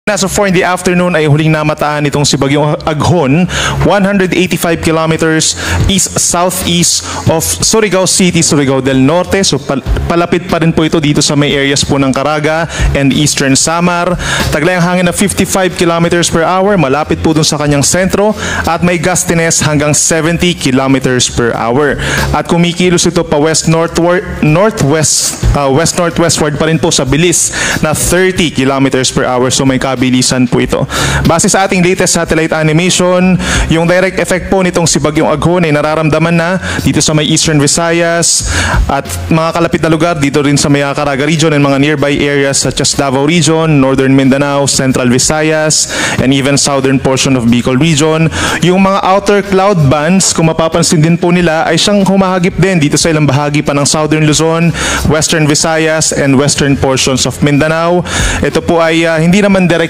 As of 4 in the afternoon ay huling namataan itong si Bagyong Aghon, 185 kilometers east-southeast of Surigao City, Surigao del Norte. So palapit pa rin po ito dito sa may areas po ng Caraga and Eastern Samar. Taglay ang hangin na 55 kilometers per hour, malapit po dun sa kanyang sentro at may gustiness hanggang 70 kilometers per hour. At kumikilos ito pa west-northwestward pa rin po sa bilis na 30 kilometers per hour. So may bilisan po ito. Base sa ating latest satellite animation, yung direct effect po nitong si Bagyong Aghon ay nararamdaman na dito sa may Eastern Visayas at mga kalapit na lugar dito rin sa may Caraga region and mga nearby areas such as Davao region, Northern Mindanao, Central Visayas, and even southern portion of Bicol region. Yung mga outer cloud bands, kung mapapansin din po nila, ay siyang humahagip din dito sa ilang bahagi pa ng Southern Luzon, Western Visayas, and western portions of Mindanao. Ito po ay hindi naman direct